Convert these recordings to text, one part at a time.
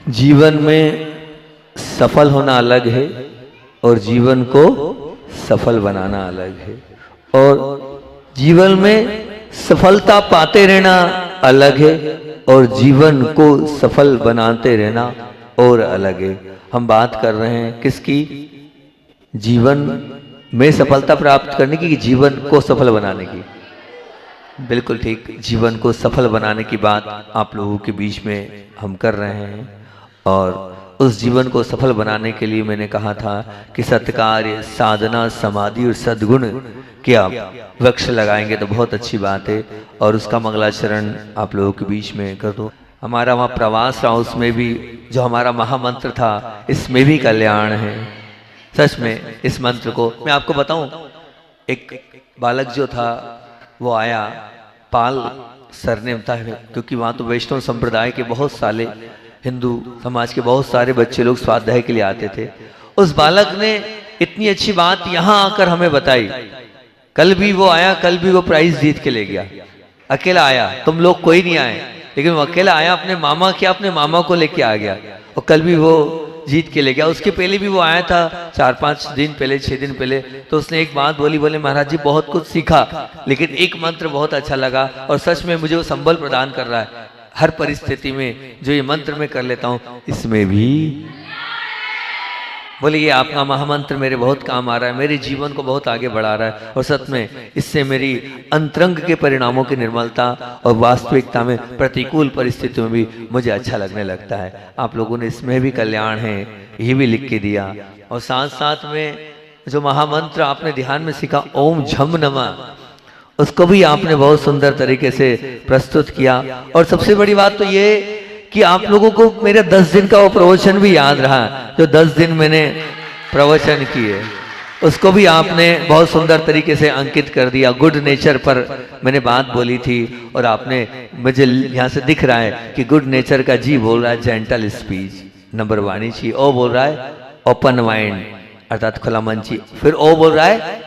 जीवन में सफल होना अलग है और जीवन को सफल बनाना अलग है, और जीवन में सफलता पाते रहना अलग है और जीवन को सफल बनाते रहना और अलग है। हम बात कर रहे हैं किसकी? जीवन में सफलता प्राप्त करने की, जीवन को सफल बनाने की। बिल्कुल ठीक, जीवन को सफल बनाने की बात आप लोगों के बीच में हम कर रहे हैं। और उस जीवन को सफल बनाने के लिए मैंने कहा था कि सत्कार्य, साधना, समाधि और सद्गुण के आप वृक्ष लगाएंगे तो बहुत अच्छी बात है। और उसका मंगलाचरण आप लोगों के बीच में कर दो। हमारा वहाँ प्रवास रहा, उसमें भी जो हमारा महामंत्र था, इसमें भी कल्याण है। सच में इस मंत्र को मैं आपको बताऊं, एक बालक जो था वो आया, पाल सरनेम था, क्योंकि वहाँ तो वैष्णव संप्रदाय के बहुत सारे, हिंदू समाज के बहुत सारे बच्चे लोग स्वाध्याय के लिए आते थे। उस बालक ने इतनी अच्छी बात यहाँ आकर हमें बताई। कल भी वो आया, कल भी वो प्राइज जीत के ले गया। अकेला आया, तुम लोग कोई नहीं आए, लेकिन वो अकेला आया, अपने मामा के, अपने मामा को लेके आ गया और कल भी वो जीत के ले गया। उसके पहले भी वो आया था 4-5 दिन पहले, 6 दिन पहले, तो उसने एक बात बोली, बोले महाराज जी बहुत कुछ सीखा, लेकिन एक मंत्र बहुत अच्छा लगा और सच में मुझे वो संबल प्रदान कर रहा है। हर परिस्थिति में जो ये मंत्र मैं कर लेता हूं, इसमें भी बोले ये आपका महामंत्र मेरे बहुत काम आ रहा है, मेरे जीवन को बहुत आगे बढ़ा रहा है और सच में इससे मेरी अंतरंग के परिणामों की निर्मलता और वास्तविकता में प्रतिकूल परिस्थितियों में भी मुझे अच्छा लगने लगता है। आप लोगों ने इसमें भी कल्याण है ये भी लिख के दिया। और साथ साथ में जो महामंत्र आपने ध्यान में सीखा, ओम झम नमः, उसको भी आपने बहुत सुंदर तरीके से प्रस्तुत किया। और सबसे बड़ी बात तो ये कि आप लोगों को मेरे 10 दिन का वो प्रवचन भी याद रहा, जो 10 दिन मैंने प्रवचन किए, उसको भी आपने बहुत सुंदर तरीके से अंकित कर दिया। गुड नेचर पर मैंने बात बोली थी और आपने, मुझे यहाँ से दिख रहा है कि गुड नेचर का जी बोल रहा है जेंटल स्पीच, नंबर वाणी चाहिए। ओ बोल रहा है ओपन माइंड अर्थात खुला मन चाहिए। फिर ओ बोल रहा है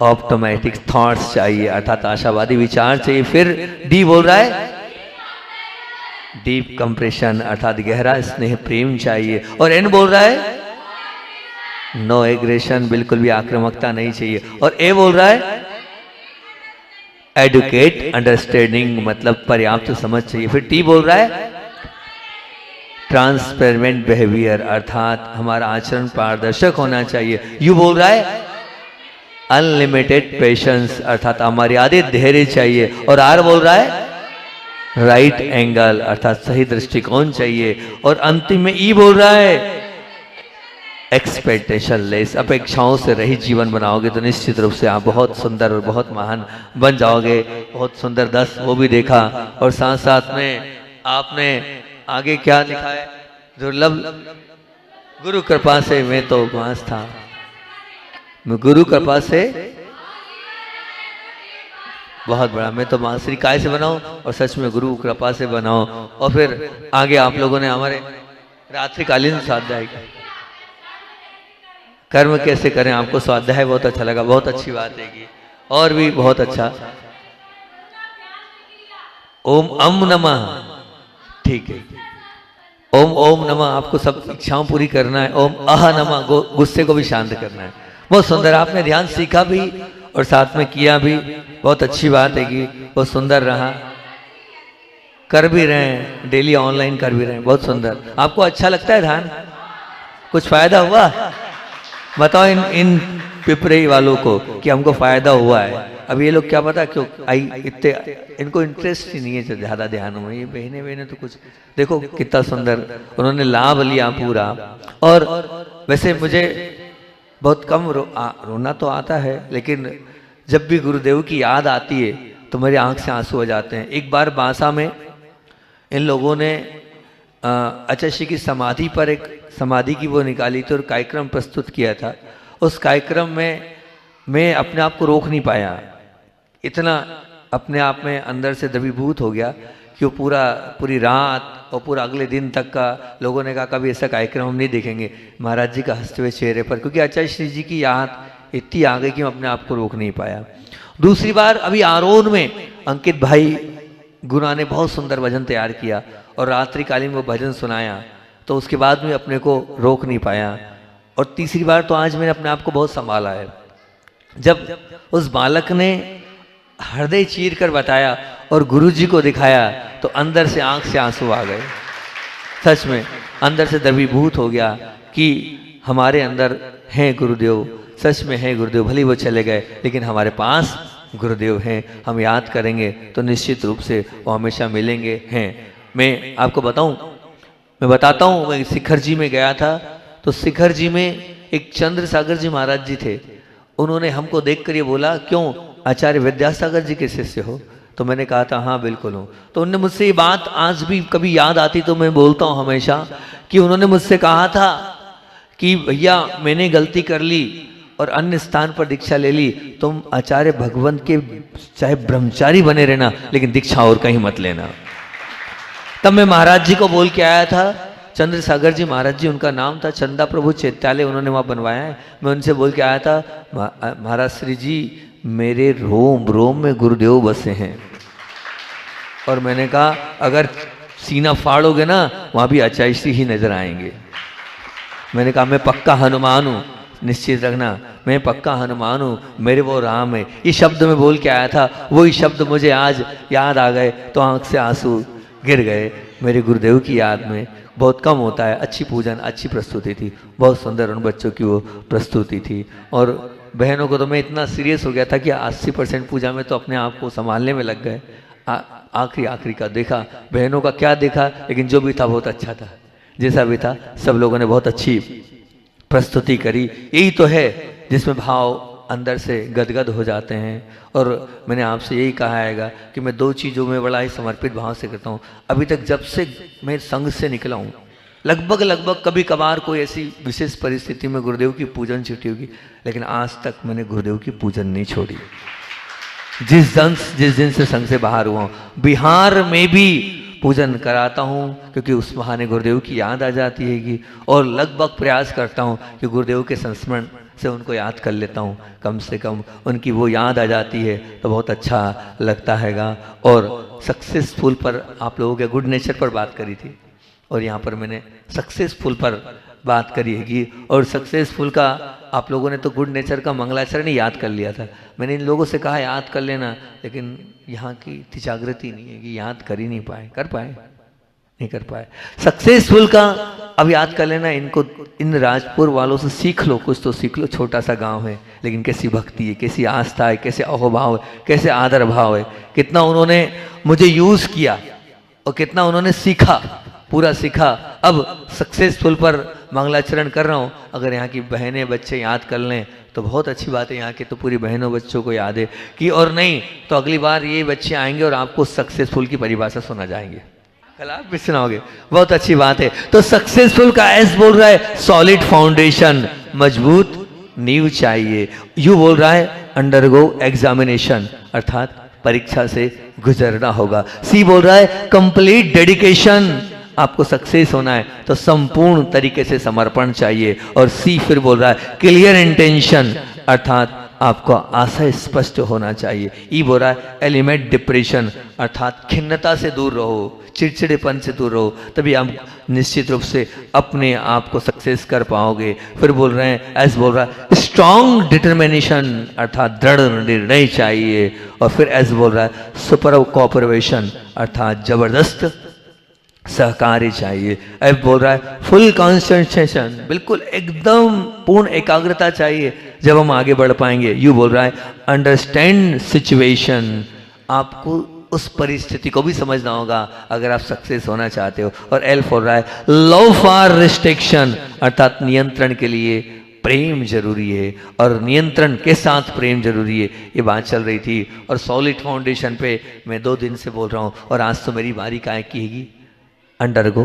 ऑप्टोमेटिक थॉट्स चाहिए अर्थात आशावादी विचार चाहिए। फिर डी बोल रहा है डीप कंप्रेशन अर्थात गहरा स्नेह प्रेम चाहिए। और एन बोल रहा है नो एग्रेशन, बिल्कुल भी आक्रामकता नहीं चाहिए। और ए बोल रहा है एडुकेट अंडरस्टैंडिंग, मतलब पर्याप्त समझ चाहिए। फिर टी बोल रहा है ट्रांसपेरेंट बिहेवियर अर्थात हमारा आचरण पारदर्शक होना चाहिए। यू बोल रहा है अनलिमिटेड पेशेंस अर्थात अमर्यादित धैर्य चाहिए। और आर बोल रहा है राइट एंगल अर्थात सही दृष्टिकोण चाहिए। और अंतिम में ई बोल रहा है एक्सपेक्टेशन लेस, अपेक्षाओं से रहित जीवन बनाओगे तो निश्चित रूप से आप बहुत सुंदर और बहुत महान बन जाओगे। बहुत सुंदर 10 वो भी देखा। और साथ साथ में आपने आगे क्या लिखा है, दुर्लभ गुरु कृपा से मैं तो मांस था, मैं गुरु कृपा से बहुत बड़ा, मैं तो मां श्री काय से बनाऊं और सच में गुरु कृपा से बनाऊं। और फिर आगे आप लोगों ने हमारे रात्रिकालीन स्वाध्याय कर्म कैसे करें, आपको स्वाध्याय बहुत अच्छा लगा, बहुत अच्छी बात है कि और भी बहुत अच्छा। ओम अम नमः, ठीक है, ओम ओम नमः, आपको सब इच्छाओं पूरी करना है। ओम अह नमः, गुस्से को भी शांत करना है। बहुत सुंदर, आपने ध्यान सीखा भी और साथ में किया भी, बहुत अच्छी बात है कि बहुत सुंदर रहा। कर भी रहे हैं, डेली ऑनलाइन कर भी रहे हैं, बहुत सुंदर। आपको अच्छा लगता है ध्यान? कुछ फायदा हुआ? बताओ इन पिपरे वालों को कि हमको फायदा हुआ है। अब ये लोग क्या पता क्यों इतने, इनको इंटरेस्ट ही नहीं है ज्यादा ध्यान में। ये बहने तो कुछ देखो कितना सुंदर उन्होंने लाभ लिया पूरा। और वैसे मुझे बहुत कम रोना तो आता है, लेकिन जब भी गुरुदेव की याद आती है तो मेरी आंख से आंसू हो जाते हैं। एक बार बांसा में इन लोगों ने अचश्री की समाधि पर एक समाधि की वो निकाली थी और कार्यक्रम प्रस्तुत किया था। उस कार्यक्रम में मैं अपने आप को रोक नहीं पाया, इतना अपने आप में अंदर से द्रवीभूत हो गया कि वो पूरी रात और पूरा अगले दिन तक का लोगों ने कहा कभी ऐसा कार्यक्रम हम नहीं देखेंगे महाराज जी का हंसते हुए चेहरे पर, क्योंकि आचार्य श्री जी की याद इतनी आ गई कि मैं अपने आप को रोक नहीं पाया। दूसरी बार अभी आरोन में अंकित भाई गुरुआ ने बहुत सुंदर भजन तैयार किया और रात्रिकालीन वो भजन सुनाया, तो उसके बाद में अपने को रोक नहीं पाया। और तीसरी बार तो आज मैंने अपने आप को बहुत संभाला है। जब उस बालक ने हृदय चीर कर बताया और गुरुजी को दिखाया तो अंदर से आंख से आंसू आ गए। सच में अंदर से द्रवीभूत हो गया कि हमारे अंदर हैं गुरुदेव, सच में हैं गुरुदेव। भले वो चले गए लेकिन हमारे पास गुरुदेव हैं, हम याद करेंगे तो निश्चित रूप से वो हमेशा मिलेंगे हैं। मैं आपको मैं बताता हूँ, मैं शिखर जी में गया था तो शिखर जी में एक चंद्रसागर जी महाराज जी थे। उन्होंने हमको देखकर ये बोला, क्यों आचार्य विद्यासागर जी के शिष्य हो? तो मैंने कहा था हाँ बिल्कुल हूँ। तो उन्होंने मुझसे ये बात आज भी कभी याद आती तो मैं बोलता हूँ हमेशा, कि उन्होंने मुझसे कहा था कि भैया मैंने गलती कर ली और अन्य स्थान पर दीक्षा ले ली, तुम आचार्य भगवंत के चाहे ब्रह्मचारी बने रहना लेकिन दीक्षा और कहीं मत लेना। तब मैं महाराज जी को बोल के आया था, चंद्रसागर जी महाराज जी उनका नाम था, चंदा प्रभु चैत्यालय उन्होंने वहाँ बनवाया है। मैं उनसे बोल के आया था, महाराज श्री जी मेरे रोम रोम में गुरुदेव बसे हैं। और मैंने कहा अगर सीना फाड़ोगे ना वहाँ भी आचार्य श्री ही नजर आएंगे। मैंने कहा मैं पक्का हनुमान हूँ, निश्चित रखना मैं पक्का हनुमान हूँ, मेरे वो राम है। ये शब्द में बोल के आया था, वही शब्द मुझे आज याद आ गए तो आंख से आंसू गिर गए मेरे गुरुदेव की याद में। बहुत कम होता है, अच्छी पूजन अच्छी प्रस्तुति थी, बहुत सुंदर उन बच्चों की वो प्रस्तुति थी। और बहनों को तो मैं इतना सीरियस हो गया था कि 80% पूजा में तो अपने आप को संभालने में लग गए। आखिरी का देखा, बहनों का क्या देखा, लेकिन जो भी था बहुत अच्छा था, जैसा भी था सब लोगों ने बहुत अच्छी प्रस्तुति करी। यही तो है जिसमें भाव अंदर से गदगद हो जाते हैं। और मैंने आपसे यही कहा है कि मैं 2 चीज़ों में बड़ा ही समर्पित भाव से करता हूँ। अभी तक जब से मैं संघ से निकला हूँ, लगभग कभी कभार कोई ऐसी विशेष परिस्थिति में गुरुदेव की पूजन छुट्टी होगी, लेकिन आज तक मैंने गुरुदेव की पूजन नहीं छोड़ी। जिस दिन से संघ से बाहर हुआ हूँ, बिहार में भी पूजन कराता हूँ क्योंकि उस बहाने गुरुदेव की याद आ जाती है। और लगभग प्रयास करता हूँ कि गुरुदेव के संस्मरण से उनको याद कर लेता हूँ, कम से कम उनकी वो याद आ जाती है तो बहुत अच्छा लगता हैगा। और सक्सेसफुल पर आप लोगों के गुड नेचर पर बात करी थी और यहाँ पर मैंने सक्सेसफुल पर बात करी है। और सक्सेसफुल का आप लोगों ने तो गुड नेचर का मंगलाचरण ही याद कर लिया था। मैंने इन लोगों से कहा याद कर लेना, लेकिन यहाँ की इतनी जागृति नहीं है कि याद कर ही नहीं पाए, नहीं कर पाए। सक्सेसफुल का अब याद कर लेना, इनको इन राजपुर वालों से सीख लो, कुछ तो सीख लो। छोटा सा गांव है लेकिन कैसी भक्ति है, कैसी आस्था है, कैसे अहोभाव है, कैसे आदर भाव है, कितना उन्होंने मुझे यूज किया और कितना उन्होंने सीखा, पूरा सीखा। अब सक्सेसफुल पर मंगलाचरण कर रहा हूँ। अगर यहाँ की बहनें बच्चे याद कर लें तो बहुत अच्छी बात है, यहाँ के तो पूरी बहनों बच्चों को याद है कि, और नहीं तो अगली बार ये बच्चे आएंगे और आपको सक्सेसफुल की परिभाषा सुना जाएंगे, कल आप भी सुनाओगे। बहुत अच्छी बात है। तो सक्सेसफुल का एस बोल रहा है सॉलिड फाउंडेशन, मजबूत नींव चाहिए। यू बोल रहा है अंडरगो एग्जामिनेशन, अर्थात परीक्षा से गुजरना होगा। सी बोल रहा है कंप्लीट डेडिकेशन, आपको सक्सेस होना है तो संपूर्ण तरीके से समर्पण चाहिए। और सी फिर बोल रहा है क्लियर इंटेंशन, अर्थात आपको आशय स्पष्ट होना चाहिए। ई बोल रहा है एलिमेंट डिप्रेशन, अर्थात खिन्नता से दूर रहो, चिड़चिड़ेपन से दूर रहो, तभी आप निश्चित रूप से अपने आप को सक्सेस कर पाओगे। फिर बोल रहे हैं एस बोल रहा है स्ट्रॉन्ग डिटर्मिनेशन, अर्थात दृढ़ निर्णय चाहिए। और फिर एस बोल रहा है सुपर कोऑपरेशन, अर्थात जबरदस्त सहकार्य चाहिए। एफ बोल रहा है फुल कॉन्सेंट्रेशन, बिल्कुल एकदम पूर्ण एकाग्रता चाहिए जब हम आगे बढ़ पाएंगे। यू बोल रहा है अंडरस्टैंड सिचुएशन, आपको उस परिस्थिति को भी समझना होगा अगर आप सक्सेस होना चाहते हो। और एल बोल रहा है लव फॉर रिस्ट्रिक्शन, अर्थात नियंत्रण के लिए प्रेम जरूरी है और नियंत्रण के साथ प्रेम जरूरी है। ये बात चल रही थी। और सॉलिड फाउंडेशन पे मैं 2 दिन से बोल रहा हूँ और आज तो मेरी बारी काय की है, अंडरगो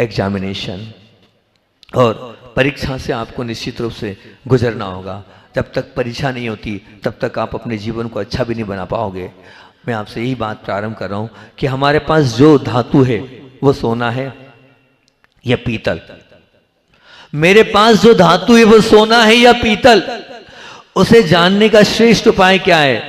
एग्जामिनेशन। और परीक्षा से आपको निश्चित रूप से गुजरना होगा। जब तक परीक्षा नहीं होती तब तक आप अपने जीवन को अच्छा भी नहीं बना पाओगे। मैं आपसे यही बात प्रारंभ कर रहा हूं कि हमारे पास जो धातु है वो सोना है या पीतल। मेरे पास जो धातु है वो सोना है या पीतल, उसे जानने का श्रेष्ठ उपाय क्या है?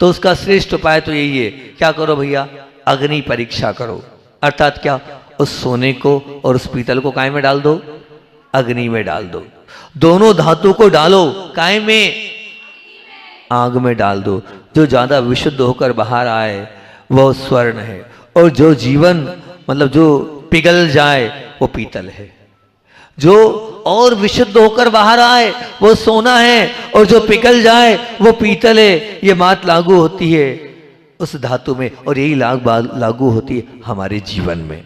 तो उसका श्रेष्ठ उपाय तो यही है, क्या करो भैया, अग्नि परीक्षा करो। अर्थात क्या, उस सोने को और उस पीतल को काय में डाल दो, अग्नि में डाल दो। दोनों धातु को डालो, काय में, आग में डाल दो। जो ज्यादा विशुद्ध होकर बाहर आए वो स्वर्ण है, और जो जीवन मतलब जो पिघल जाए वो पीतल है। जो और विशुद्ध होकर बाहर आए वो सोना है, और जो पिघल जाए वो पीतल है। ये बात लागू होती है उस धातु में, और यही लागू होती है हमारे जीवन में।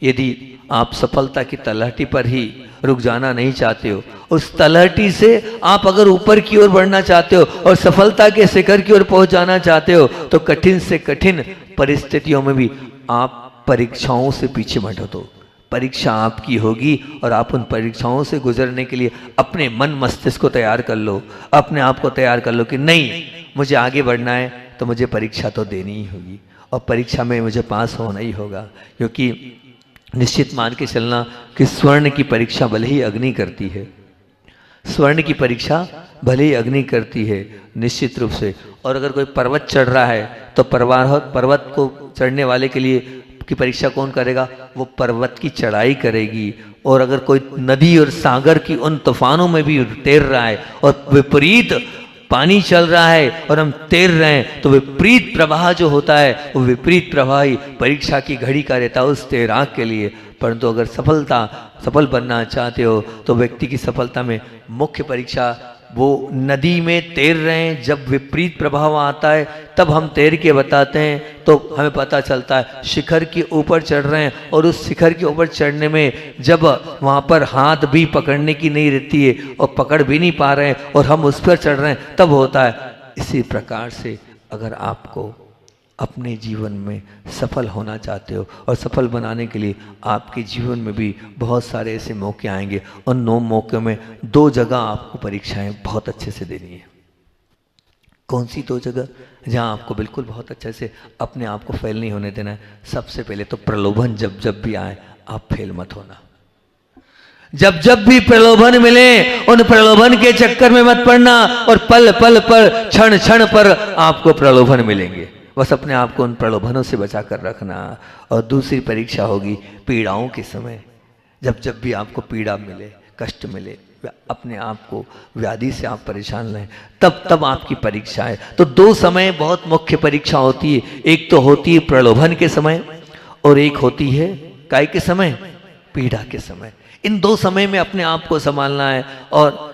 यदि आप सफलता की तलहटी पर ही रुक जाना नहीं चाहते हो, उस तलहटी से आप अगर ऊपर की ओर बढ़ना चाहते हो और सफलता के शिखर की ओर पहुंच जाना चाहते हो, तो कठिन से कठिन परिस्थितियों में भी आप परीक्षाओं से पीछे मत हटो। परीक्षा आपकी होगी, और आप उन परीक्षाओं से गुजरने के लिए अपने मन मस्तिष्क को तैयार कर लो, अपने आप को तैयार कर लो कि नहीं, मुझे आगे बढ़ना है तो मुझे परीक्षा तो देनी ही होगी, और परीक्षा में मुझे पास होना ही होगा। क्योंकि निश्चित मान के चलना कि स्वर्ण की परीक्षा भले ही अग्नि करती है, स्वर्ण की परीक्षा भले ही अग्नि करती है निश्चित रूप से। और अगर कोई पर्वत चढ़ रहा है तो पर्वत को चढ़ने वाले के लिए की परीक्षा कौन करेगा, वो पर्वत की चढ़ाई करेगी। और अगर कोई नदी और सागर की उन तूफानों में भी तैर रहा है और विपरीत पानी चल रहा है और हम तैर रहे हैं, तो विपरीत प्रवाह जो होता है वो विपरीत प्रवाह ही परीक्षा की घड़ी का रहता है उस तैराक के लिए। परंतु अगर सफल बनना चाहते हो तो व्यक्ति की सफलता में मुख्य परीक्षा, वो नदी में तैर रहे हैं, जब विपरीत प्रभाव आता है तब हम तैर के बताते हैं, तो हमें पता चलता है शिखर के ऊपर चढ़ रहे हैं। और उस शिखर के ऊपर चढ़ने में जब वहाँ पर हाथ भी पकड़ने की नहीं रहती है और पकड़ भी नहीं पा रहे हैं और हम उस पर चढ़ रहे हैं, तब होता है। इसी प्रकार से अगर आपको अपने जीवन में सफल होना चाहते हो और सफल बनाने के लिए आपके जीवन में भी बहुत सारे ऐसे मौके आएंगे, उन 9 मौक़ों में 2 जगह आपको परीक्षाएं बहुत अच्छे से देनी है। कौन सी 2 जगह जहां आपको बिल्कुल बहुत अच्छे से अपने आप को फेल नहीं होने देना है? सबसे पहले तो प्रलोभन जब भी आए आप फेल मत होना। जब भी प्रलोभन मिले उन प्रलोभन के चक्कर में मत पड़ना, और पल पल पर क्षण क्षण पर आपको प्रलोभन मिलेंगे। बस अपने आप को उन प्रलोभनों से बचा कर रखना। और दूसरी परीक्षा होगी पीड़ाओं के समय। जब भी आपको पीड़ा मिले, कष्ट मिले, अपने आप को व्याधि से आप परेशान रहें, तब आपकी परीक्षा है। तो 2 समय बहुत मुख्य परीक्षा होती है। एक तो होती है प्रलोभन के समय, और एक होती है काय के समय, पीड़ा के समय। इन 2 समय में अपने आप को संभालना है। और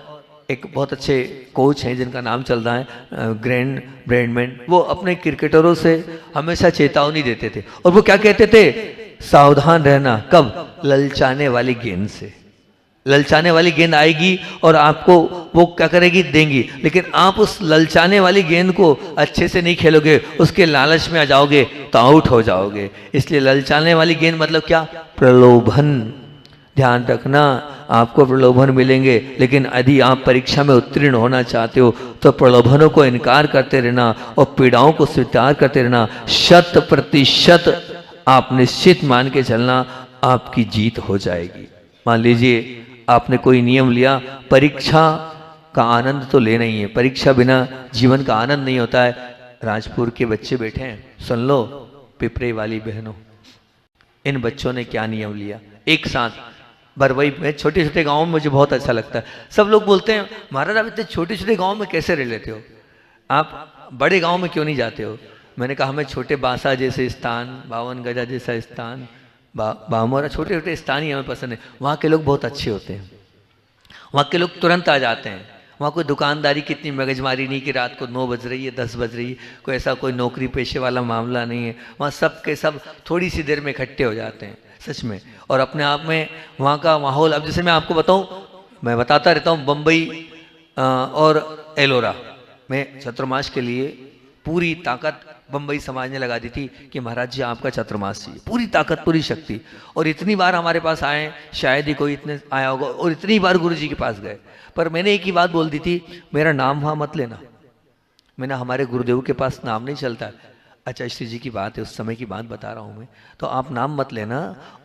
एक बहुत अच्छे कोच हैं जिनका नाम चल रहा है ग्रैंड ब्रैडमैन, वो अपने क्रिकेटरों से हमेशा चेतावनी देते थे। और वो क्या कहते थे? सावधान रहना। कब? ललचाने वाली गेंद से। ललचाने वाली गेंद आएगी और आपको वो क्या करेगी? देंगी। लेकिन आप उस ललचाने वाली गेंद को अच्छे से नहीं खेलोगे, उसके लालच में आ जाओगे तो आउट हो जाओगे। इसलिए ललचाने वाली गेंद मतलब क्या? प्रलोभन। ध्यान रखना, आपको प्रलोभन मिलेंगे, लेकिन यदि आप परीक्षा में उत्तीर्ण होना चाहते हो तो प्रलोभनों को इनकार करते रहना और पीड़ाओं को स्वीकार करते रहना। 100% आप निश्चित मान के चलना, आपकी जीत हो जाएगी। मान लीजिए आपने कोई नियम लिया, परीक्षा का आनंद तो लेना ही है, परीक्षा बिना जीवन का आनंद नहीं होता है। राजपुर के बच्चे बैठे हैं, सुन लो पिपरे वाली बहनों, इन बच्चों ने क्या नियम लिया। एक साथ बरवई में छोटे छोटे गाँव में मुझे बहुत अच्छा लगता है। सब लोग बोलते हैं महाराज आप इतने छोटे छोटे गाँव में कैसे रह लेते हो, आप बड़े गाँव में क्यों नहीं जाते हो। मैंने कहा हमें छोटे बासा जैसे स्थान, 52 गजा जैसा स्थान, बामोरा, छोटे छोटे स्थान ही हमें पसंद है। वहाँ के लोग बहुत अच्छे होते हैं, वहाँ के लोग तुरंत आ जाते हैं। वहाँ कोई दुकानदारी की इतनी मगजमारी नहीं कि रात को 9 बज रही है 10 बज रही है, कोई ऐसा कोई नौकरी पेशे वाला मामला नहीं है। वहाँ सब के सब थोड़ी सी देर में इकट्ठे हो जाते हैं सच में। और अपने आप में वहाँ का माहौल, अब जैसे मैं आपको बताऊँ, मैं बताता रहता हूँ बम्बई और एलोरा में चतुर्मास के लिए पूरी ताकत बम्बई समाज ने लगा दी थी कि महाराज जी आपका चतुर्मास चाहिए, पूरी ताकत पूरी शक्ति। और इतनी बार हमारे पास आए, शायद ही कोई इतने आया होगा, और इतनी बार गुरु जी के पास गए। पर मैंने एक ही बात बोल दी थी, मेरा नाम वहाँ मत लेना। मैंने हमारे गुरुदेव के पास नाम नहीं चलता। अच्छा श्री जी की बात है, उस समय की बात बता रहा हूँ मैं, तो आप नाम मत लेना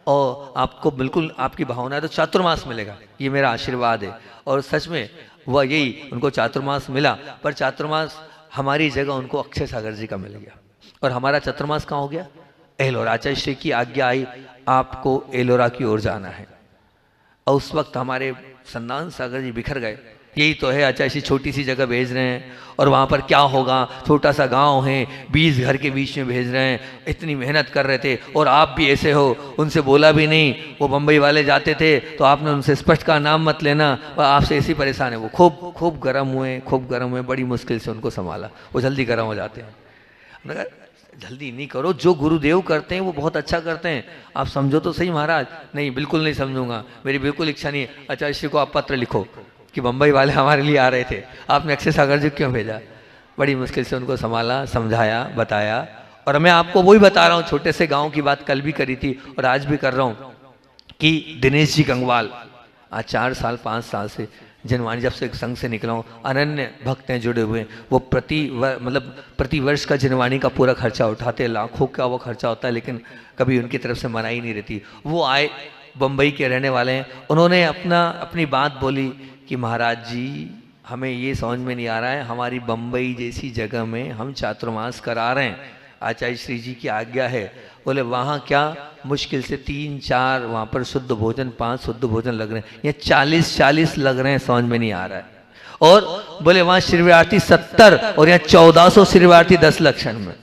और आपको बिल्कुल आपकी भावना है तो चातुर्मास मिलेगा, ये मेरा आशीर्वाद है। और सच में वह यही उनको चातुर्मास मिला, पर चातुर्मास हमारी जगह उनको अक्षय सागर जी का मिल गया। और हमारा चतुर्मास कहाँ हो गया? एलोरा, आचार्य श्री की आज्ञा आई आपको एलोरा की ओर जाना है। और उस वक्त हमारे संदान सागर जी बिखर गए, यही तो है आचार्य श्री छोटी सी जगह भेज रहे हैं और वहाँ पर क्या होगा, छोटा सा गांव है, 20 घर के बीच में भेज रहे हैं, इतनी मेहनत कर रहे थे और आप भी ऐसे हो, उनसे बोला भी नहीं। वो बम्बई वाले जाते थे तो आपने उनसे स्पष्ट कहा नाम मत लेना, और आपसे ऐसी परेशान है। वो खूब गर्म हुए, बड़ी मुश्किल से उनको संभाला, वो जल्दी गर्म हो जाते हैं। मगर जल्दी नहीं करो, जो गुरुदेव करते हैं वो बहुत अच्छा करते हैं, आप समझो तो सही महाराज। नहीं, बिल्कुल नहीं समझूंगा, मेरी बिल्कुल इच्छा नहीं है। आचार्य श्री को आप पत्र लिखो कि बम्बई वाले हमारे लिए आ रहे थे, आपने अक्षय सागर जी क्यों भेजा। बड़ी मुश्किल से उनको संभाला, समझाया, बताया। और मैं आपको वही बता रहा हूँ, छोटे से गांव की बात कल भी करी थी और आज भी कर रहा हूँ कि दिनेश जी गंगवाल आज 4 साल 5 साल से जनवाणी जब से संघ से निकला हूँ, अनन्य भक्त हैं जुड़े हुए, वो प्रति वर्ष का जनवाणी का पूरा खर्चा उठाते, लाखों का वो खर्चा होता है, लेकिन कभी उनकी तरफ से मनाही नहीं रहती। वो आए, बम्बई के रहने वाले हैं, उन्होंने अपनी बात बोली कि महाराज जी हमें ये समझ में नहीं आ रहा है, हमारी बम्बई जैसी जगह में हम चातुर्मास करा रहे हैं, आचार्य श्री जी की आज्ञा है। बोले वहाँ क्या मुश्किल से 3-4 वहाँ पर शुद्ध भोजन, 5 शुद्ध भोजन लग रहे हैं, या 40 लग रहे हैं, समझ में नहीं आ रहा है। और बोले वहाँ शिविरार्थी 70 और यहाँ 1400 शिविरार्थी 10 लक्षण में।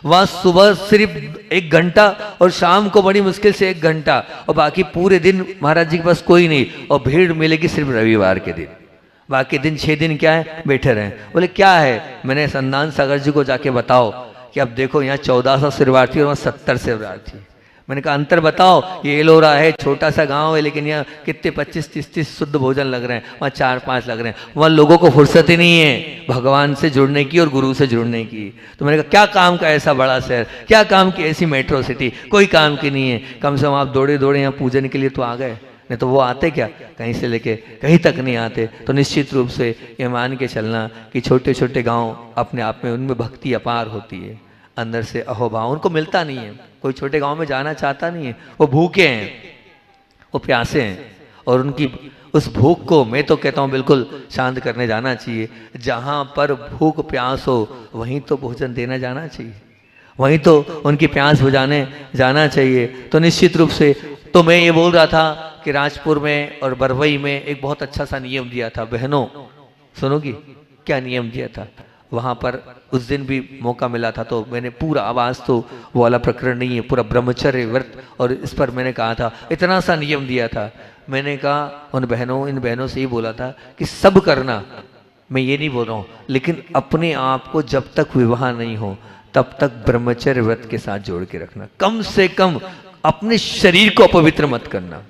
वहाँ सुबह सिर्फ 1 घंटा और शाम को बड़ी मुश्किल से 1 घंटा, और बाकी पूरे दिन महाराज जी के पास कोई नहीं, और भीड़ मिलेगी सिर्फ रविवार के दिन, बाकी दिन 6 दिन क्या है, बैठे रहें। बोले क्या है, मैंने संदान सागर जी को जाके बताओ कि अब देखो यहाँ 1400 शिविरार्थी और वहाँ 70 शिविरार्थी। मैंने कहा अंतर बताओ, ये एलोरा है, छोटा सा गांव है, लेकिन यहाँ कितने 25-30 शुद्ध भोजन लग रहे हैं, वहाँ 4-5 लग रहे हैं। वहाँ लोगों को फुर्सत ही नहीं है भगवान से जुड़ने की और गुरु से जुड़ने की। तो मैंने कहा क्या काम का ऐसा बड़ा शहर, क्या काम की ऐसी मेट्रो सिटी, कोई काम की नहीं है। कम से कम आप दौड़े यहाँ पूजन के लिए तो आ गए, नहीं तो वो आते क्या, कहीं से लेके कहीं तक नहीं आते। तो निश्चित रूप से ये मान के चलना कि छोटे छोटे गांव अपने आप में उनमें भक्ति अपार होती है, अंदर से अहोभाव उनको मिलता नहीं है। कोई छोटे गांव में जाना चाहता नहीं है, वो भूखे हैं, वो प्यासे हैं, और उनकी उस भूख को मैं तो कहता हूँ बिल्कुल शांत करने जाना चाहिए। जहाँ पर भूख प्यास हो वहीं तो भोजन देना जाना चाहिए, वहीं तो उनकी प्यास बुझाने जाना चाहिए। तो निश्चित रूप से तो मैं ये बोल रहा था कि राजपुर में और बरवई में एक बहुत अच्छा सा नियम दिया था। बहनों सुनोगी क्या नियम दिया था वहाँ पर? उस दिन भी मौका मिला था तो मैंने पूरा, आवाज़ तो वो वाला प्रकरण नहीं है, पूरा ब्रह्मचर्य व्रत, और इस पर मैंने कहा था, इतना सा नियम दिया था। मैंने कहा इन बहनों से ही बोला था कि सब करना, मैं ये नहीं बोल रहा हूँ, लेकिन अपने आप को जब तक विवाह नहीं हो तब तक ब्रह्मचर्य व्रत के साथ जोड़ के रखना। कम से कम अपने शरीर को अपवित्र मत करना,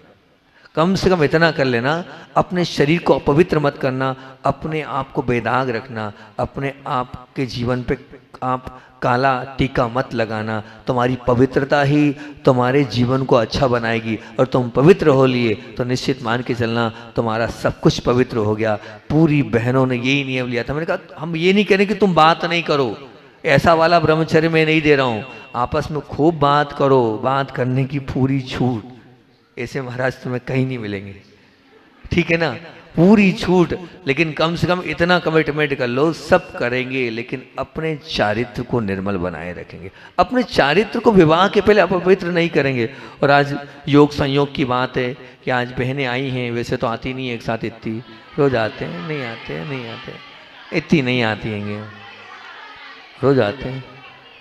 कम से कम इतना कर लेना, अपने शरीर को अपवित्र मत करना, अपने आप को बेदाग रखना, अपने आप के जीवन पे आप काला टीका मत लगाना। तुम्हारी पवित्रता ही तुम्हारे जीवन को अच्छा बनाएगी, और तुम पवित्र हो लिए तो निश्चित मान के चलना तुम्हारा सब कुछ पवित्र हो गया। पूरी बहनों ने यही नियम लिया था। मैंने कहा हम ये नहीं कह रहे कि तुम बात नहीं करो, ऐसा वाला ब्रह्मचर्य मैं नहीं दे रहा हूँ, आपस में खूब बात करो, बात करने की पूरी छूट, ऐसे महाराज तुम्हें कहीं नहीं मिलेंगे, ठीक है ना, पूरी छूट। लेकिन कम से कम इतना कमिटमेंट कर लो, सब करेंगे लेकिन अपने चारित्र को निर्मल बनाए रखेंगे, अपने चारित्र को विवाह के पहले अपवित्र नहीं करेंगे। और आज योग संयोग की बात है कि आज बहनें आई हैं, वैसे तो आती नहीं एक साथ इतनी, रोज आते हैं, नहीं आते, इतनी नहीं आती हैं, रोज आते हैं,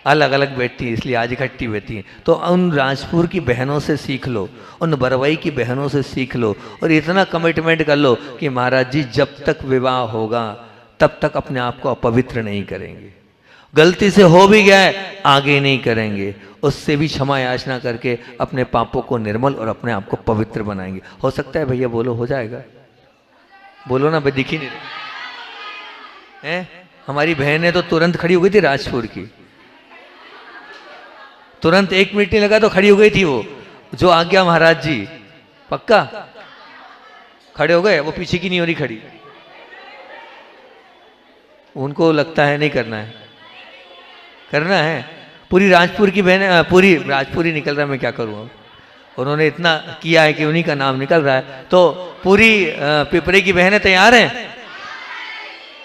अलग अलग बैठती है, इसलिए आज इकट्ठी बैठती हैं। तो उन राजपुर की बहनों से सीख लो, उन बरवई की बहनों से सीख लो, और इतना कमिटमेंट कर लो कि महाराज जी जब तक विवाह होगा तब तक अपने आप को अपवित्र नहीं करेंगे, गलती से हो भी गया आगे नहीं करेंगे, उससे भी क्षमा याचना करके अपने पापों को निर्मल और अपने आप को पवित्र बनाएंगे। हो सकता है भैया? बोलो हो जाएगा? बोलो ना भाई, दिख ही नहीं रहे हैं। हमारी बहन तो तुरंत खड़ी हो गई थी राजपुर की, तुरंत 1 मिनट नहीं लगा तो खड़ी हो गई थी। वो जो आ गया महाराज जी, पक्का खड़े हो गए, वो पीछे की नहीं हो रही खड़ी, उनको लगता है नहीं करना है, करना है। पूरी राजपुर की बहन, पूरी राजपुरी निकल रहा है, मैं क्या करूँ। उन्होंने इतना किया है कि उन्हीं का नाम निकल रहा है। तो पूरी पिपरे की बहनें तैयार हैं,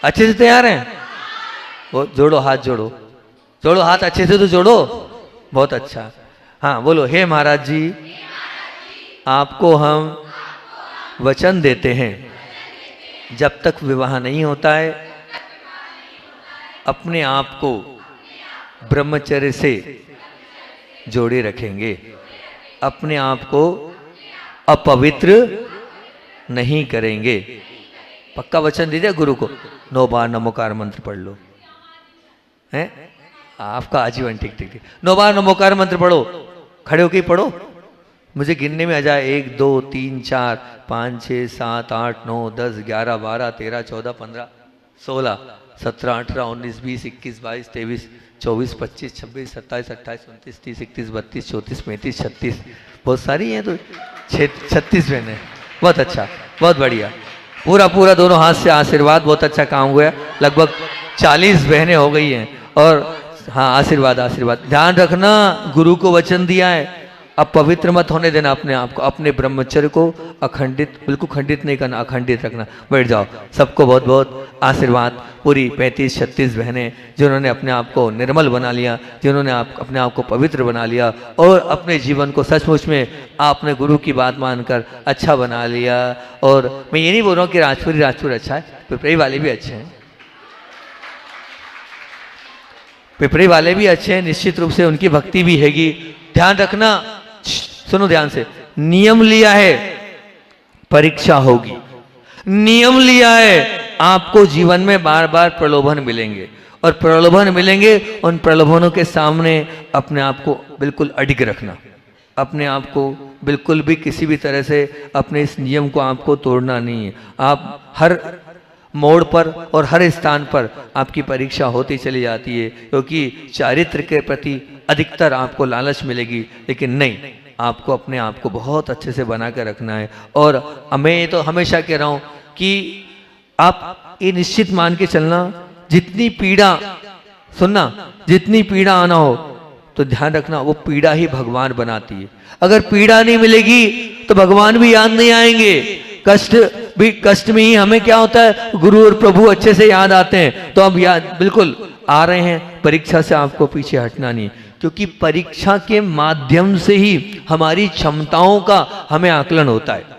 अच्छे से तैयार हैं? वो जोड़ो हाथ, जोड़ो हाथ अच्छे से तो जोड़ो, बहुत अच्छा। हाँ बोलो, हे महाराज जी, आपको हम वचन देते हैं, जब तक विवाह नहीं होता है अपने आप को ब्रह्मचर्य से जोड़े रखेंगे, अपने आप को अपवित्र नहीं करेंगे। पक्का वचन दीजिए गुरु को। 9 बार नमोकार मंत्र पढ़ लो, हैं आपका आजीवन। ठीक ठीक ठीक, 9 बार नमोकार मंत्र पढ़ो, खड़े होके पढ़ो, मुझे गिनने में आ जाए। 1 2 3 4 5 6 7 8 9 10 11 12 13 14 15 16 17 18 19 20 21 22 23 24 25 26 27 28 29 30 31 32 34 35 36, बहुत सारी हैं तो 36 बहनें। बहुत अच्छा, बहुत बढ़िया, पूरा पूरा दोनों हाथ से आशीर्वाद। बहुत अच्छा काम हुआ, लगभग 40 बहनें हो गई हैं। और हाँ, आशीर्वाद आशीर्वाद। ध्यान रखना, गुरु को वचन दिया है, अब पवित्र मत होने देना अपने आप को, अपने ब्रह्मचर्य को अखंडित, बिल्कुल खंडित नहीं करना, अखंडित रखना। बैठ जाओ। सबको बहुत बहुत आशीर्वाद। पूरी 35-36 बहनें जिन्होंने अपने आप को निर्मल बना लिया, जिन्होंने अपने आप को पवित्र बना लिया और अपने जीवन को सचमुच में आपने गुरु की बात मानकर अच्छा बना लिया। और मैं ये नहीं बोल रहा हूँ कि राजपुर अच्छा है, पिपरी वाले भी अच्छे हैं, पिपरी वाले भी अच्छे हैं, निश्चित रूप से उनकी भक्ति भी हैगी। ध्यान रखना, सुनो ध्यान से, नियम लिया है परीक्षा होगी, नियम लिया है आपको जीवन में बार बार प्रलोभन मिलेंगे, और प्रलोभन मिलेंगे, उन प्रलोभनों के सामने अपने आप को बिल्कुल अडिग रखना, अपने आप को बिल्कुल भी किसी भी तरह से अपने इस नियम को आपको तोड़ना नहीं है। आप हर मोड़ पर और हर स्थान पर आपकी परीक्षा होती चली जाती है, क्योंकि चारित्र के प्रति अधिकतर आपको लालच मिलेगी, लेकिन नहीं, आपको अपने आप को बहुत अच्छे से बना कर रखना है। और मैं तो हमेशा कह रहा हूँ कि आप ये निश्चित मान के चलना, जितनी पीड़ा, सुनना, जितनी पीड़ा आना हो तो ध्यान रखना, वो पीड़ा ही भगवान बनाती है। अगर पीड़ा नहीं मिलेगी तो भगवान भी याद नहीं आएंगे। कष्ट में ही हमें क्या होता है, गुरु और प्रभु अच्छे से याद आते हैं। तो अब याद बिल्कुल आ रहे हैं, परीक्षा से आपको पीछे हटना नहीं, क्योंकि परीक्षा के माध्यम से ही हमारी क्षमताओं का हमें आकलन होता है।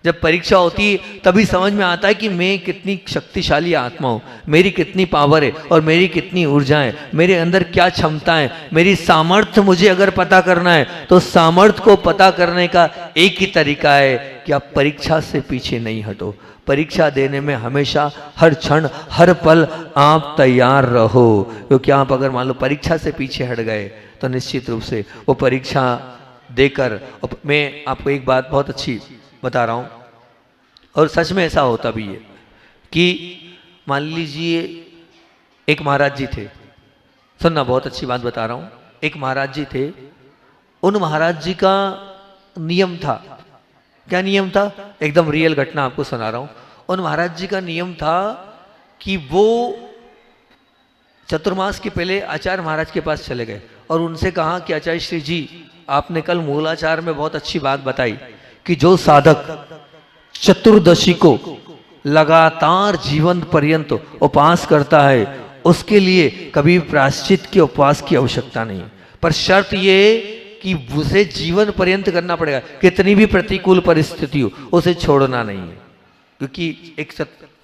जब परीक्षा होती है तभी समझ में आता है कि मैं कितनी शक्तिशाली आत्मा हूँ, मेरी कितनी पावर है और मेरी कितनी ऊर्जा है, मेरे अंदर क्या क्षमता है, मेरी सामर्थ्य मुझे अगर पता करना है तो सामर्थ्य को पता करने का एक ही तरीका है कि आप परीक्षा से पीछे नहीं हटो। परीक्षा देने में हमेशा हर क्षण हर पल आप तैयार रहो, क्योंकि आप अगर मान लो परीक्षा से पीछे हट गए तो निश्चित रूप से वो परीक्षा देकर, मैं आपको एक बात बहुत अच्छी बता रहा हूं, और सच में ऐसा होता भी है कि मान लीजिए एक महाराज जी थे, सुनना बहुत अच्छी बात बता रहा हूं, एक महाराज जी थे, उन महाराज जी का नियम था, क्या नियम था, एकदम रियल घटना आपको सुना रहा हूं। उन महाराज जी का नियम था कि वो चतुर्मास के पहले आचार्य महाराज के पास चले गए और उनसे कहा कि आचार्य श्री जी, आपने कल मूलाचार में बहुत अच्छी बात बताई कि जो साधक चतुर्दशी को लगातार जीवन पर्यंत उपवास करता है उसके लिए कभी प्रायश्चित के उपवास की आवश्यकता नहीं, पर शर्त ये कि उसे जीवन पर्यंत करना पड़ेगा, कितनी भी प्रतिकूल परिस्थिति हो उसे छोड़ना नहीं है। क्योंकि एक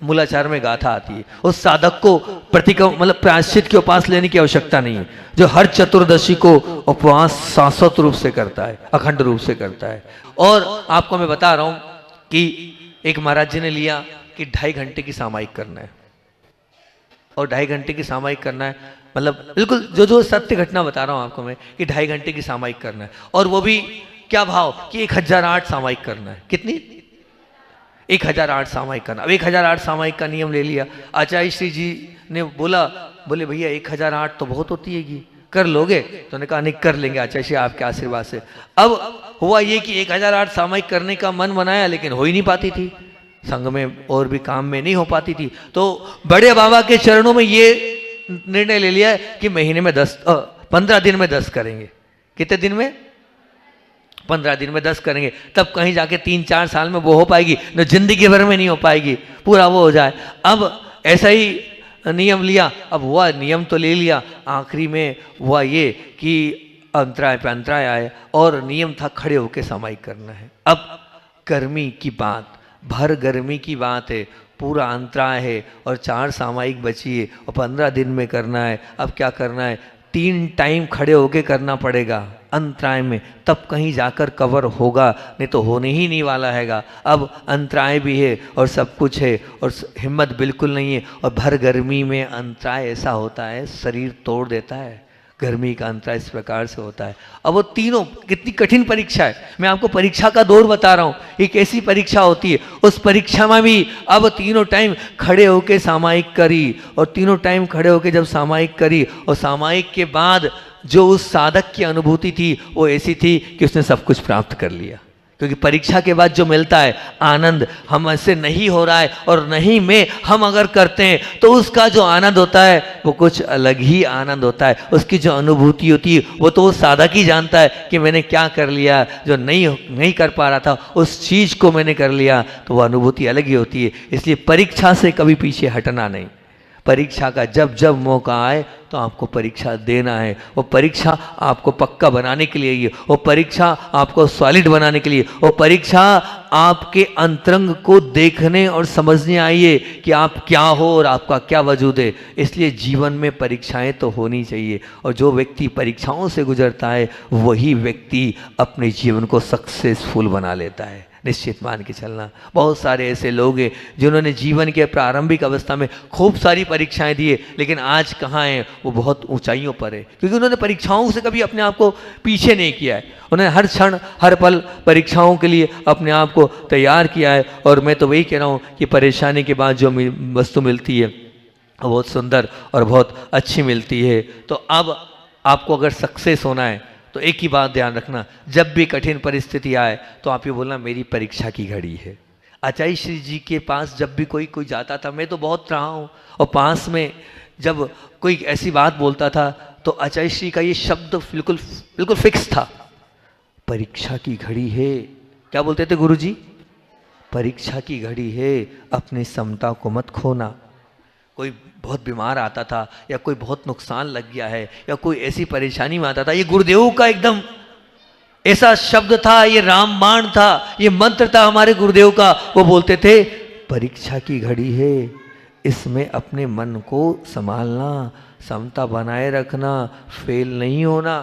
मूलाचार में गाथा आती है, उस साधक को मतलब प्रायश्चित के उपवास लेने की आवश्यकता नहीं है, जो हर चतुर्दशी को उपवास शाश्वत रूप से करता है, अखंड रूप से करता है। और आपको मैं बता रहा हूं कि एक महाराज जी ने लिया कि 2.5 घंटे की सामायिक करना है, और 2.5 घंटे की सामायिक करना है, मतलब बिल्कुल जो सत्य घटना बता रहा हूं आपको मैं कि 2.5 घंटे की सामायिक करना है, और वो भी क्या भाव कि 1008 सामायिक करना है। कितनी? 1008 सामायिक करना। अब 1008 सामायिक का नियम ले लिया। आचार्य श्री जी ने बोले भैया 1008 तो बहुत होती है, कर लोगे? तो उन्होंने कहा नहीं, कर लेंगे आचार्य श्री आपके आशीर्वाद से। अब हुआ ये कि 1008 सामायिक करने का मन बनाया, लेकिन हो ही नहीं पाती थी, संघ में और भी काम में नहीं हो पाती थी। तो बड़े बाबा के चरणों में ये निर्णय ले लिया कि महीने में 15 दिन में 10 करेंगे। कितने दिन में? 15 दिन में 10 करेंगे, तब कहीं जाके 3-4 साल में वो हो पाएगी, न जिंदगी भर में नहीं हो पाएगी, पूरा वो हो जाए। अब ऐसा ही नियम लिया। अब हुआ, नियम तो ले लिया, आखिरी में हुआ ये कि अंतराय पे अंतराय आए और नियम था खड़े होकर सामायिक करना है। अब गर्मी की बात, भर गर्मी की बात है, पूरा अंतराय है और 4 सामायिक बची है और 15 दिन में करना है। अब क्या करना है, 3 टाइम खड़े होके करना पड़ेगा अंतराय में, तब कहीं जाकर कवर होगा, नहीं तो होने ही नहीं वाला हैगा। अब अंतराय भी है और सब कुछ है और हिम्मत बिल्कुल नहीं है, और भर गर्मी में अंतराय ऐसा होता है शरीर तोड़ देता है। गर्मी का अंतराय इस प्रकार से होता है। अब वो तीनों कितनी कठिन परीक्षा है, मैं आपको परीक्षा का दौर बता रहा हूँ, एक ऐसी परीक्षा होती है। उस परीक्षा में भी अब तीनों टाइम खड़े होके सामायिक करी, और तीनों टाइम खड़े होके जब सामायिक करी और सामायिक के बाद जो उस साधक की अनुभूति थी वो ऐसी थी कि उसने सब कुछ प्राप्त कर लिया। क्योंकि परीक्षा के बाद जो मिलता है आनंद, हम ऐसे नहीं हो रहा है और नहीं में हम अगर करते हैं तो उसका जो आनंद होता है वो कुछ अलग ही आनंद होता है। उसकी जो अनुभूति होती है वो तो वो साधक ही जानता है कि मैंने क्या कर लिया, जो नहीं कर पा रहा था उस चीज़ को मैंने कर लिया, तो वो अनुभूति अलग ही होती है। इसलिए परीक्षा से कभी पीछे हटना नहीं। परीक्षा का जब जब मौका आए तो आपको परीक्षा देना है। वो परीक्षा आपको पक्का बनाने के लिए ही है, वो परीक्षा आपको सॉलिड बनाने के लिए, वो परीक्षा आपके अंतरंग को देखने और समझने आई है कि आप क्या हो और आपका क्या वजूद है। इसलिए जीवन में परीक्षाएं तो होनी चाहिए, और जो व्यक्ति परीक्षाओं से गुजरता है वही व्यक्ति अपने जीवन को सक्सेसफुल बना लेता है। निश्चित मान के चलना, बहुत सारे ऐसे लोग हैं जिन्होंने जीवन के प्रारंभिक अवस्था में खूब सारी परीक्षाएं दी है, लेकिन आज कहाँ हैं, वो बहुत ऊंचाइयों पर है, क्योंकि उन्होंने परीक्षाओं से कभी अपने आप को पीछे नहीं किया है। उन्होंने हर क्षण हर पल परीक्षाओं के लिए अपने आप को तैयार किया है। और मैं तो वही कह रहा हूँ कि परेशानी के बाद जो वस्तु मिलती है बहुत सुंदर और बहुत अच्छी मिलती है। तो अब आपको अगर सक्सेस होना है तो एक ही बात ध्यान रखना, जब भी कठिन परिस्थिति आए तो आप ये बोलना मेरी परीक्षा की घड़ी है। आचार्य श्री जी के पास जब भी कोई जाता था, मैं तो बहुत रहा हूँ, और पास में जब कोई ऐसी बात बोलता था तो आचार्य श्री का ये शब्द बिल्कुल बिल्कुल फिक्स था, परीक्षा की घड़ी है। क्या बोलते थे गुरु जी? परीक्षा की घड़ी है, अपनी समता को मत खोना। कोई बहुत बीमार आता था या कोई बहुत नुकसान लग गया है या कोई ऐसी परेशानी में आता था, ये गुरुदेव का एकदम ऐसा शब्द था, ये रामबाण था, ये मंत्र था हमारे गुरुदेव का। वो बोलते थे परीक्षा की घड़ी है, इसमें अपने मन को संभालना, समता बनाए रखना, फेल नहीं होना,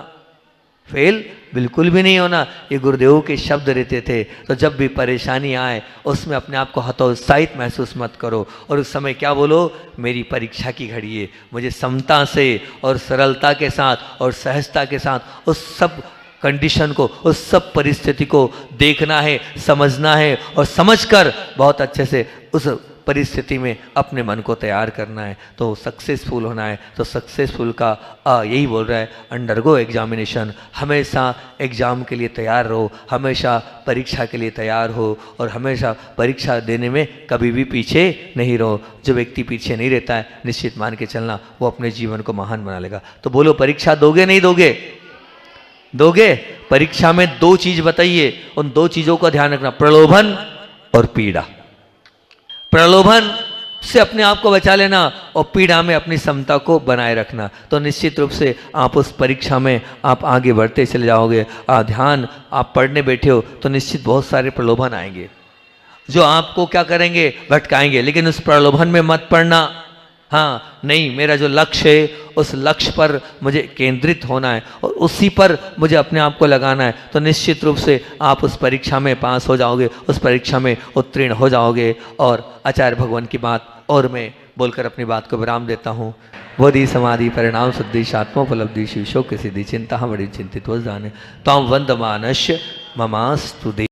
फेल बिल्कुल भी नहीं होना। ये गुरुदेव के शब्द रहते थे। तो जब भी परेशानी आए उसमें अपने आप को हतोत्साहित महसूस मत करो, और उस समय क्या बोलो, मेरी परीक्षा की घड़ी है, मुझे समता से और सरलता के साथ और सहजता के साथ उस सब कंडीशन को, उस सब परिस्थिति को देखना है, समझना है, और समझकर बहुत अच्छे से उस परिस्थिति में अपने मन को तैयार करना है। तो सक्सेसफुल होना है तो सक्सेसफुल का यही बोल रहा है, अंडरगो एग्जामिनेशन। हमेशा एग्ज़ाम के लिए तैयार रहो, हमेशा परीक्षा के लिए तैयार हो, और हमेशा परीक्षा देने में कभी भी पीछे नहीं रहो। जो व्यक्ति पीछे नहीं रहता है, निश्चित मान के चलना वो अपने जीवन को महान बना लेगा। तो बोलो, परीक्षा दोगे नहीं दोगे? दोगे? परीक्षा में 2 चीज़ बताइए, उन 2 चीज़ों का ध्यान रखना, प्रलोभन और पीड़ा। प्रलोभन से अपने आप को बचा लेना और पीड़ा में अपनी समता को बनाए रखना। तो निश्चित रूप से आप उस परीक्षा में आप आगे बढ़ते चले जाओगे। ध्यान आप पढ़ने बैठे हो तो निश्चित बहुत सारे प्रलोभन आएंगे जो आपको क्या करेंगे, भटकाएंगे, लेकिन उस प्रलोभन में मत पड़ना। हाँ, नहीं, मेरा जो लक्ष्य है उस लक्ष्य पर मुझे केंद्रित होना है और उसी पर मुझे अपने आप को लगाना है। तो निश्चित रूप से आप उस परीक्षा में पास हो जाओगे, उस परीक्षा में उत्तीर्ण हो जाओगे। और आचार्य भगवान की बात और मैं बोलकर अपनी बात को विराम देता हूँ। बोधि समाधि परिणाम शुद्धि आत्मोपलब्धि शीशो की सिद्धि चिंता बड़ी चिंतित जाने ताम वंदमानश्य ममास्तु।